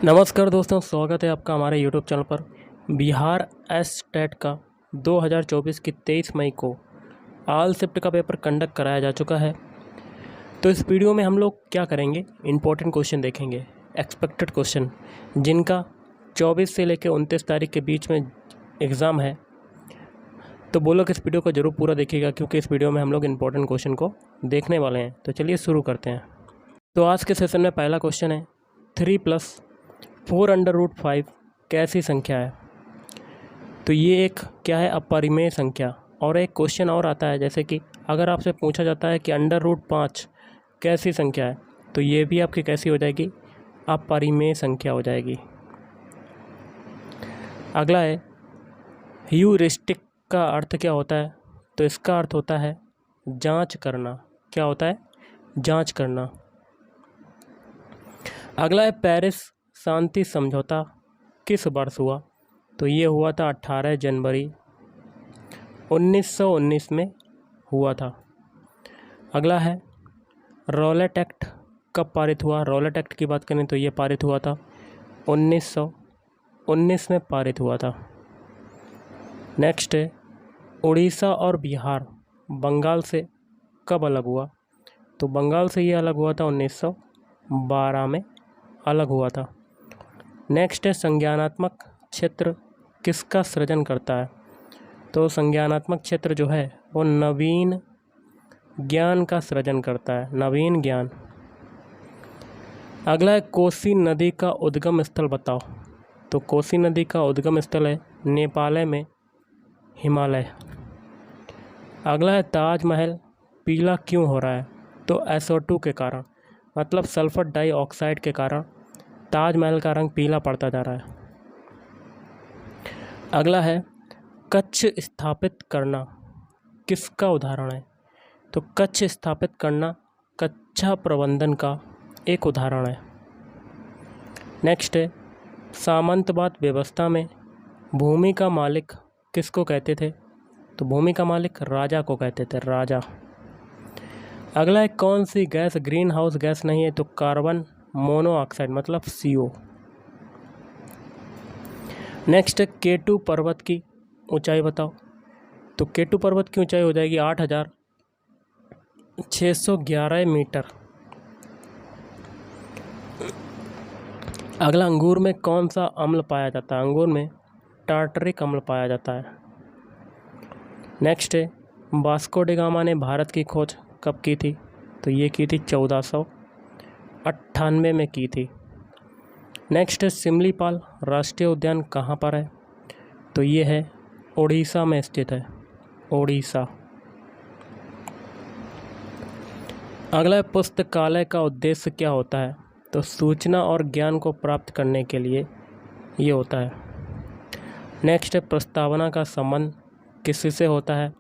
नमस्कार दोस्तों, स्वागत है आपका हमारे यूट्यूब चैनल पर। बिहार एसटेट का 2024 की 23 मई को ऑल शिफ्ट का पेपर कंडक्ट कराया जा चुका है। तो इस वीडियो में हम लोग क्या करेंगे, इम्पोर्टेंट क्वेश्चन देखेंगे, एक्सपेक्टेड क्वेश्चन, जिनका 24 से लेकर 29 तारीख के बीच में एग्ज़ाम है। तो वो लोग इस वीडियो को ज़रूर पूरा देखिएगा, क्योंकि इस वीडियो में हम लोग इम्पोर्टेंट क्वेश्चन को देखने वाले हैं। तो चलिए शुरू करते हैं। तो आज के सेशन में पहला क्वेश्चन है, 3+4√5 कैसी संख्या है। तो ये एक क्या है, अपरिमेय संख्या। और एक क्वेश्चन और आता है, जैसे कि अगर आपसे पूछा जाता है कि √5 कैसी संख्या है, तो ये भी आपकी कैसी हो जाएगी, अपरिमेय संख्या हो जाएगी। अगला है, ह्यूरिस्टिक का अर्थ क्या होता है। तो इसका अर्थ होता है जांच करना। क्या होता है, जांच करना। अगला है, पेरिस शांति समझौता किस वर्ष हुआ। तो ये हुआ था 18 जनवरी 1919 में हुआ था। अगला है, रॉलेट एक्ट कब पारित हुआ। रॉलेट एक्ट की बात करें तो ये पारित हुआ था 1919 में पारित हुआ था। नेक्स्ट है, उड़ीसा और बिहार बंगाल से कब अलग हुआ। तो बंगाल से ये अलग हुआ था 1912 में अलग हुआ था। नेक्स्ट है, संज्ञानात्मक क्षेत्र किसका सृजन करता है। तो संज्ञानात्मक क्षेत्र जो है वो नवीन ज्ञान का सृजन करता है, नवीन ज्ञान। अगला है, कोसी नदी का उद्गम स्थल बताओ। तो कोसी नदी का उद्गम स्थल है नेपाल में हिमालय। अगला है, ताजमहल पीला क्यों हो रहा है। तो SO2 के कारण, मतलब सल्फर डाइऑक्साइड के कारण ताजमहल का रंग पीला पड़ता जा रहा है। अगला है, कच्छ स्थापित करना किसका उदाहरण है। तो कच्छ स्थापित करना कक्षा प्रबंधन का एक उदाहरण है। नेक्स्ट है, सामंतवाद व्यवस्था में भूमि का मालिक किसको कहते थे। तो भूमि का मालिक राजा को कहते थे, राजा। अगला है, कौन सी गैस ग्रीन हाउस गैस नहीं है। तो कार्बन मोनोऑक्साइड, मतलब CO। नेक्स्ट है, K2 पर्वत की ऊंचाई बताओ। तो K2 पर्वत की ऊंचाई हो जाएगी 8611 मीटर। अगला, अंगूर में कौन सा अम्ल पाया जाता है। अंगूर में टार्टरिक अम्ल पाया जाता है। नेक्स्ट है, वास्को डी गामा ने भारत की खोज कब की थी। तो ये की थी 1498 में की थी। नेक्स्ट है, सिमलीपाल राष्ट्रीय उद्यान कहाँ पर है। तो ये है उड़ीसा में स्थित है, उड़ीसा। अगला है, पुस्तकालय का उद्देश्य क्या होता है। तो सूचना और ज्ञान को प्राप्त करने के लिए ये होता है। नेक्स्ट है, प्रस्तावना का संबंध किससे से होता है।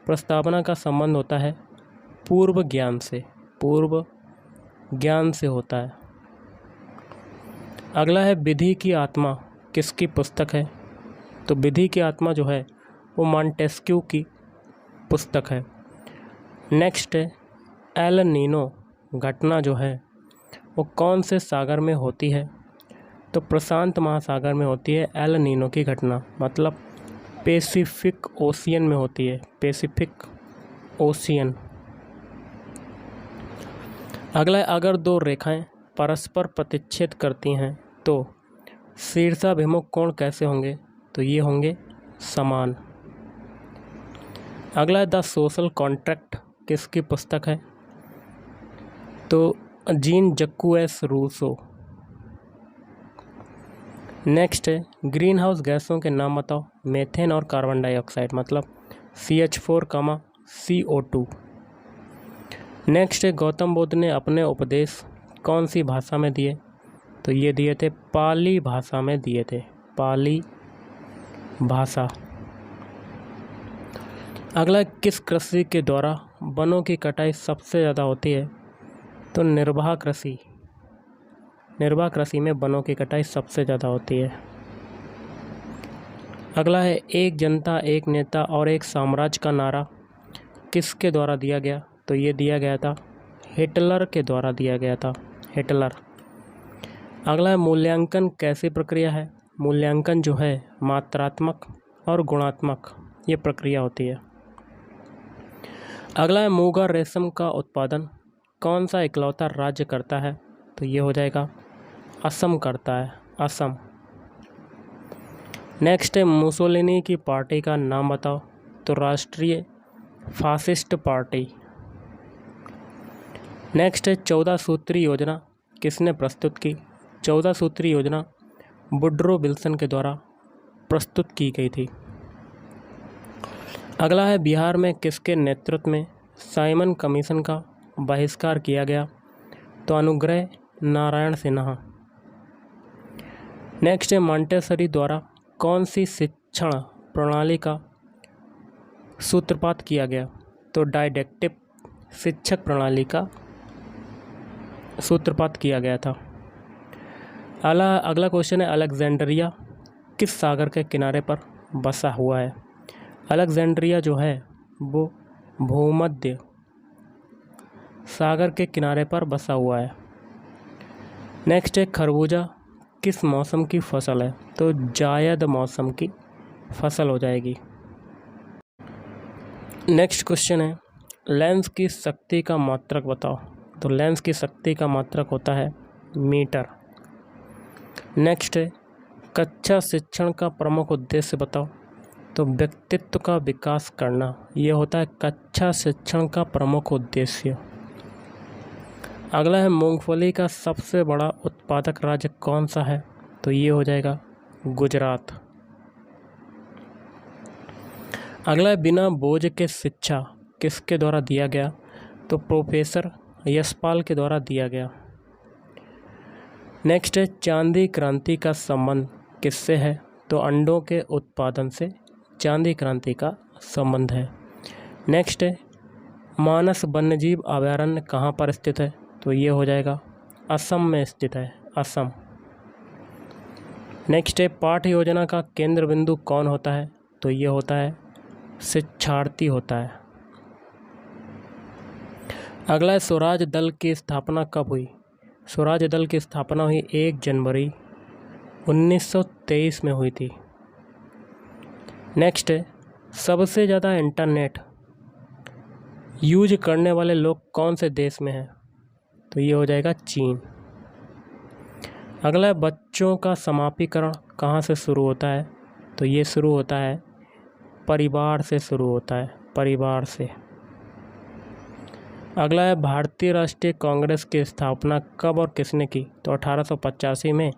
प्रस्तावना का संबंध होता है पूर्व ज्ञान से, पूर्व ज्ञान से होता है। अगला है, विधि की आत्मा किसकी पुस्तक है। तो विधि की आत्मा जो है वो मॉन्टेस्क्यू की पुस्तक है। नेक्स्ट है, एल नीनो घटना जो है वो कौन से सागर में होती है। तो प्रशांत महासागर में होती है एल नीनो की घटना, मतलब पैसिफिक ओशियन में होती है, पैसिफिक ओशियन। अगला है, अगर दो रेखाएं परस्पर प्रतिच्छेद करती हैं तो शीर्षाभिमुख कोण कैसे होंगे। तो ये होंगे समान। अगला है, द सोशल कॉन्ट्रैक्ट किसकी पुस्तक है। तो जीन जक्कुएस रूसो। नेक्स्ट है, ग्रीन हाउस गैसों के नाम बताओ। मेथेन और कार्बन डाइऑक्साइड, मतलब CH4, CO2। नेक्स्ट है, गौतम बुद्ध ने अपने उपदेश कौन सी भाषा में दिए। तो ये दिए थे पाली भाषा में दिए थे, पाली भाषा। अगला, किस कृषि के द्वारा वनों की कटाई सबसे ज़्यादा होती है। तो निर्वाह कृषि, निर्वाह कृषि में वनों की कटाई सबसे ज़्यादा होती है। अगला है, एक जनता, एक नेता और एक साम्राज्य का नारा किसके द्वारा दिया गया। तो ये दिया गया था हिटलर के द्वारा दिया गया था, हिटलर। अगला है मूल्यांकन कैसी प्रक्रिया है। मूल्यांकन जो है मात्रात्मक और गुणात्मक ये प्रक्रिया होती है। अगला है मूंगा रेशम का उत्पादन कौन सा इकलौता राज्य करता है, तो ये हो जाएगा असम करता है, असम। नेक्स्ट है मुसोलिनी की पार्टी का नाम बताओ, तो राष्ट्रीय फासिस्ट पार्टी। नेक्स्ट है 14 सूत्री योजना किसने प्रस्तुत की। 14 सूत्री योजना वुड्रो विल्सन के द्वारा प्रस्तुत की गई थी। अगला है बिहार में किसके नेतृत्व में साइमन कमीशन का बहिष्कार किया गया, तो अनुग्रह नारायण सिन्हा। नेक्स्ट है मॉन्टेसरी द्वारा कौन सी शिक्षण प्रणाली का सूत्रपात किया गया, तो डायडेक्टिव शिक्षक प्रणाली का सूत्रपात किया गया था। अगला क्वेश्चन है अलेक्जेंड्रिया किस सागर के किनारे पर बसा हुआ है। अलेक्जेंड्रिया जो है वो भूमध्य सागर के किनारे पर बसा हुआ है। नेक्स्ट है खरबूजा किस मौसम की फसल है, तो जायद मौसम की फसल हो जाएगी। नेक्स्ट क्वेश्चन है लेंस की शक्ति का मात्रक बताओ, तो लेंस की शक्ति का मात्रक होता है मीटर। नेक्स्ट है कक्षा शिक्षण का प्रमुख उद्देश्य बताओ, तो व्यक्तित्व का विकास करना ये होता है कक्षा शिक्षण का प्रमुख उद्देश्य। अगला है मूंगफली का सबसे बड़ा उत्पादक राज्य कौन सा है, तो ये हो जाएगा गुजरात। अगला है बिना बोझ के शिक्षा किसके द्वारा दिया गया, तो प्रोफेसर यशपाल के द्वारा दिया गया। नेक्स्ट है चांदी क्रांति का संबंध किससे है, तो अंडों के उत्पादन से चांदी क्रांति का संबंध है। नेक्स्ट है मानस वन्यजीव अभयारण्य कहाँ पर स्थित है, तो ये हो जाएगा असम में स्थित है, असम। नेक्स्ट है पाठ्य योजना का केंद्र बिंदु कौन होता है, तो ये होता है शिक्षार्थी होता है। अगला है स्वराज दल की स्थापना कब हुई। स्वराज दल की स्थापना हुई 1 जनवरी 1923 में हुई थी। नेक्स्ट है सबसे ज़्यादा इंटरनेट यूज करने वाले लोग कौन से देश में हैं, तो ये हो जाएगा चीन। अगला है बच्चों का समापीकरण कहाँ से शुरू होता है, तो ये शुरू होता है परिवार से शुरू होता है, परिवार से। अगला है भारतीय राष्ट्रीय कांग्रेस की स्थापना कब और किसने की, तो 1885 में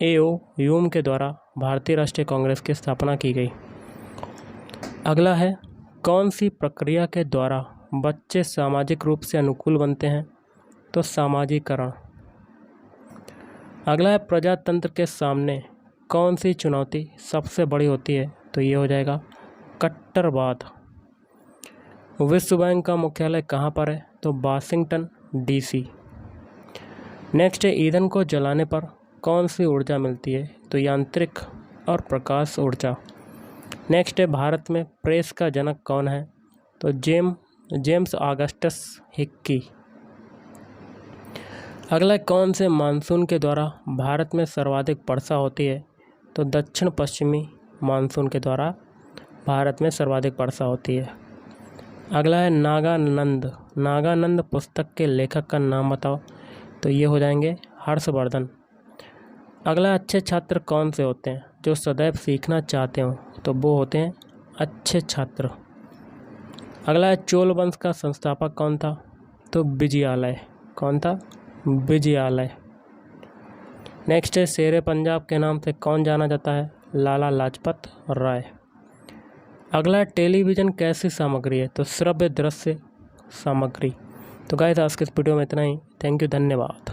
A.O. ह्यूम के द्वारा भारतीय राष्ट्रीय कांग्रेस की स्थापना की गई। अगला है कौन सी प्रक्रिया के द्वारा बच्चे सामाजिक रूप से अनुकूल बनते हैं, तो सामाजिकरण। अगला है प्रजातंत्र के सामने कौन सी चुनौती सबसे बड़ी होती है, तो ये हो जाएगा कट्टरवाद। विश्व बैंक का मुख्यालय कहाँ पर है, तो वाशिंगटन DC। नेक्स्ट है ईंधन को जलाने पर कौन सी ऊर्जा मिलती है, तो यांत्रिक और प्रकाश ऊर्जा। नेक्स्ट है भारत में प्रेस का जनक कौन है, तो जेम्स ऑगस्टस हिक्की। अगला कौन से मानसून के द्वारा भारत में सर्वाधिक वर्षा होती है, तो दक्षिण पश्चिमी मानसून के द्वारा भारत में सर्वाधिक वर्षा होती है। अगला है नागानंद पुस्तक के लेखक का नाम बताओ, तो ये हो जाएंगे हर्षवर्धन। अगला अच्छे छात्र कौन से होते हैं, जो सदैव सीखना चाहते हो, तो वो होते हैं अच्छे छात्र। अगला है चोल वंश का संस्थापक कौन था, तो विजयालय। कौन था, विजयालय। नेक्स्ट है शेरे पंजाब के नाम से कौन जाना जाता है, लाला लाजपत राय। अगला टेलीविज़न कैसी सामग्री है, तो श्रव्य दृश्य सामग्री। तो गाइस आज के इस वीडियो में इतना ही। थैंक यू, धन्यवाद।